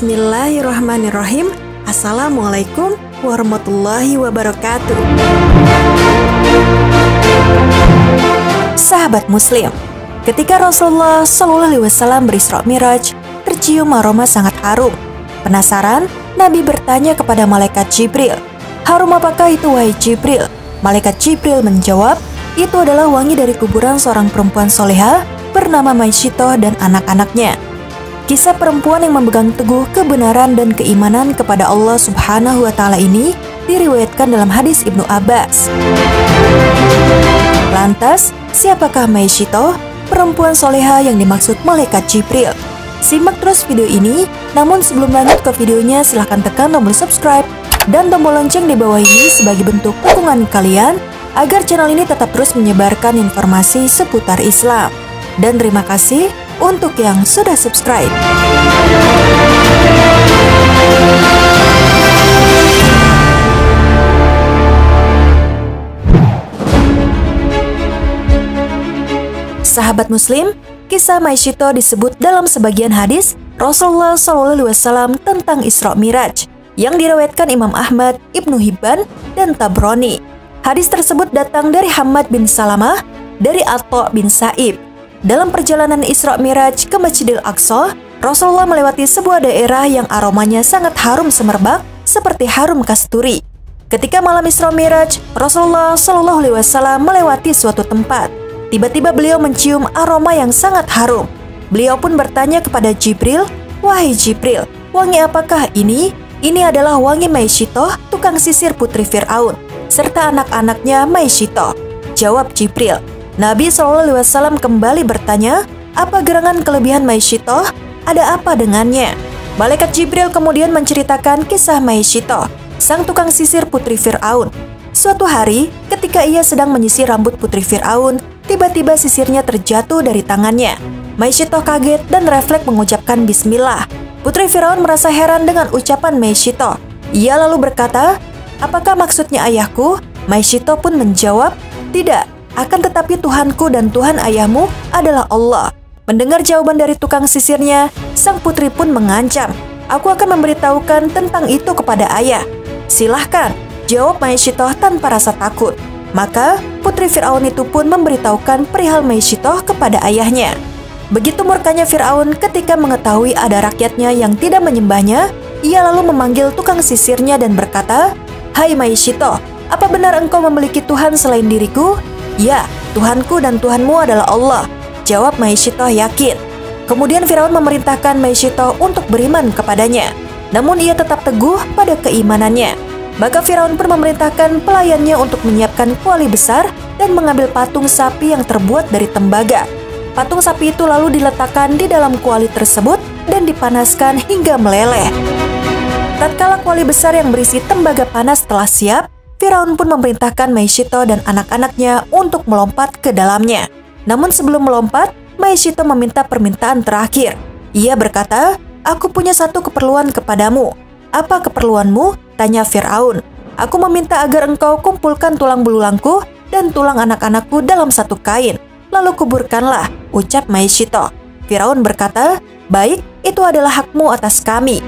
Bismillahirrahmanirrahim. Assalamualaikum warahmatullahi wabarakatuh. Sahabat Muslim, ketika Rasulullah SAW berisra Miraj, tercium aroma sangat harum. Penasaran, Nabi bertanya kepada malaikat Jibril, "Harum apakah itu, wahai Jibril?" Malaikat Jibril menjawab, "Itu adalah wangi dari kuburan seorang perempuan soleha bernama Maisyitoh dan anak-anaknya." Kisah perempuan yang memegang teguh kebenaran dan keimanan kepada Allah Subhanahu wa Ta'ala ini diriwayatkan dalam hadis Ibnu Abbas. Lantas, siapakah Maisyitoh, perempuan soleha yang dimaksud malaikat Jibril? Simak terus video ini, namun sebelum lanjut ke videonya silahkan tekan tombol subscribe dan tombol lonceng di bawah ini sebagai bentuk dukungan kalian agar channel ini tetap terus menyebarkan informasi seputar Islam. Dan terima kasih untuk yang sudah subscribe. Sahabat Muslim, kisah Maisyitoh disebut dalam sebagian hadis Rasulullah SAW tentang Isra Miraj yang diriwayatkan Imam Ahmad, Ibnu Hibban, dan Tabrani. Hadis tersebut datang dari Hammad bin Salamah dari Atha bin Sa'ib. Dalam perjalanan Isra Miraj ke Masjidil Aqsa, Rasulullah melewati sebuah daerah yang aromanya sangat harum semerbak seperti harum kasturi. Ketika malam Isra Miraj, Rasulullah SAW melewati suatu tempat. Tiba-tiba beliau mencium aroma yang sangat harum. Beliau pun bertanya kepada Jibril, "Wahai Jibril, wangi apakah ini?" "Ini adalah wangi Maisyitoh, tukang sisir putri Fir'aun, serta anak-anaknya Maisyitoh," jawab Jibril. Nabi SAW kembali bertanya, "Apa gerangan kelebihan Maisyitoh? Ada apa dengannya?" Malaikat Jibril kemudian menceritakan kisah Maisyitoh, sang tukang sisir putri Fir'aun. Suatu hari, ketika ia sedang menyisir rambut putri Fir'aun, tiba-tiba sisirnya terjatuh dari tangannya. Maisyitoh kaget dan refleks mengucapkan bismillah. Putri Fir'aun merasa heran dengan ucapan Maisyitoh. Ia lalu berkata, "Apakah maksudnya ayahku?" Maisyitoh pun menjawab, "Tidak. Akan tetapi Tuhanku dan Tuhan ayahmu adalah Allah." Mendengar jawaban dari tukang sisirnya, sang putri pun mengancam, "Aku akan memberitahukan tentang itu kepada ayah." "Silahkan," jawab Maisyitoh tanpa rasa takut. Maka putri Fir'aun itu pun memberitahukan perihal Maisyitoh kepada ayahnya. Begitu murkanya Fir'aun ketika mengetahui ada rakyatnya yang tidak menyembahnya, ia lalu memanggil tukang sisirnya dan berkata, "Hai Maisyitoh, apa benar engkau memiliki Tuhan selain diriku?" "Ya, Tuhanku dan Tuhanmu adalah Allah," jawab Maisyitoh yakin. Kemudian Firaun memerintahkan Maisyitoh untuk beriman kepadanya. Namun ia tetap teguh pada keimanannya. Maka Firaun pun memerintahkan pelayannya untuk menyiapkan kuali besar dan mengambil patung sapi yang terbuat dari tembaga. Patung sapi itu lalu diletakkan di dalam kuali tersebut dan dipanaskan hingga meleleh. Tatkala kuali besar yang berisi tembaga panas telah siap, Firaun pun memerintahkan Maisyitoh dan anak-anaknya untuk melompat ke dalamnya. Namun sebelum melompat, Maisyitoh meminta permintaan terakhir. Ia berkata, "Aku punya satu keperluan kepadamu." "Apa keperluanmu?" tanya Firaun. "Aku meminta agar engkau kumpulkan tulang belulangku dan tulang anak-anakku dalam satu kain, lalu kuburkanlah," ucap Maisyitoh. Firaun berkata, "Baik, itu adalah hakmu atas kami."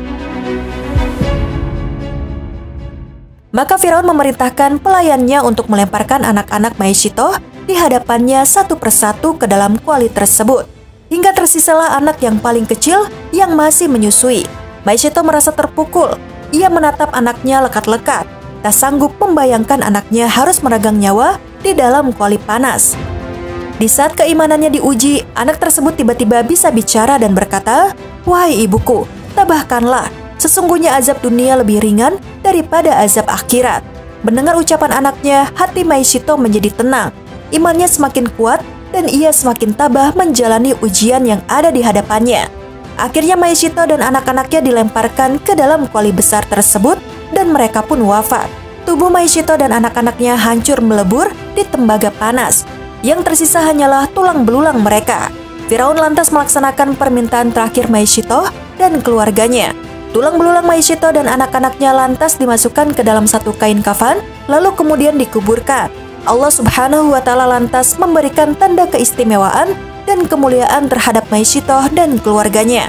Maka Firaun memerintahkan pelayannya untuk melemparkan anak-anak Maisyitoh di hadapannya satu persatu ke dalam kuali tersebut. Hingga tersisalah anak yang paling kecil yang masih menyusui. Maisyitoh merasa terpukul. Ia menatap anaknya lekat-lekat. Tak sanggup membayangkan anaknya harus meregang nyawa di dalam kuali panas. Di saat keimanannya diuji, anak tersebut tiba-tiba bisa bicara dan berkata, "Wahai ibuku, tabahkanlah. Sesungguhnya azab dunia lebih ringan daripada azab akhirat." Mendengar ucapan anaknya, hati Maisyitoh menjadi tenang. Imannya semakin kuat dan ia semakin tabah menjalani ujian yang ada di hadapannya. Akhirnya Maisyitoh dan anak-anaknya dilemparkan ke dalam kuali besar tersebut dan mereka pun wafat. Tubuh Maisyitoh dan anak-anaknya hancur melebur di tembaga panas. Yang tersisa hanyalah tulang belulang mereka. Firaun lantas melaksanakan permintaan terakhir Maisyitoh dan keluarganya. Tulang belulang Maisyitoh dan anak-anaknya lantas dimasukkan ke dalam satu kain kafan, lalu kemudian dikuburkan. Allah Subhanahu wa Ta'ala lantas memberikan tanda keistimewaan dan kemuliaan terhadap Maisyitoh dan keluarganya.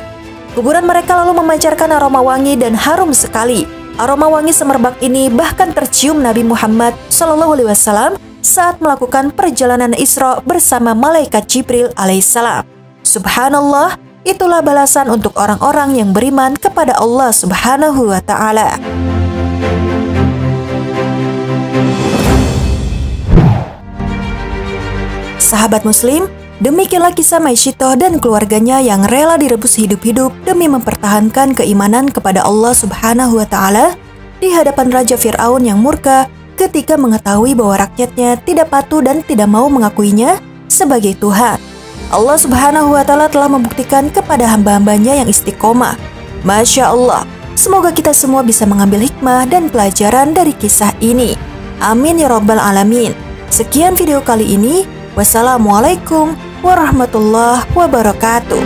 Kuburan mereka lalu memancarkan aroma wangi dan harum sekali. Aroma wangi semerbak ini bahkan tercium Nabi Muhammad SAW saat melakukan perjalanan Isra bersama malaikat Jibril alaihissalam. Subhanallah, itulah balasan untuk orang-orang yang beriman kepada Allah Subhanahu wa Ta'ala. Sahabat Muslim, demikianlah kisah Maisyitoh dan keluarganya yang rela direbus hidup-hidup demi mempertahankan keimanan kepada Allah Subhanahu wa Ta'ala di hadapan Raja Fir'aun yang murka ketika mengetahui bahwa rakyatnya tidak patuh dan tidak mau mengakuinya sebagai Tuhan. Allah Subhanahu wa Ta'ala telah membuktikan kepada hamba-hambanya yang istiqomah. Masya Allah, semoga kita semua bisa mengambil hikmah dan pelajaran dari kisah ini. Amin ya Rabbal Alamin. Sekian video kali ini. Wassalamualaikum warahmatullahi wabarakatuh.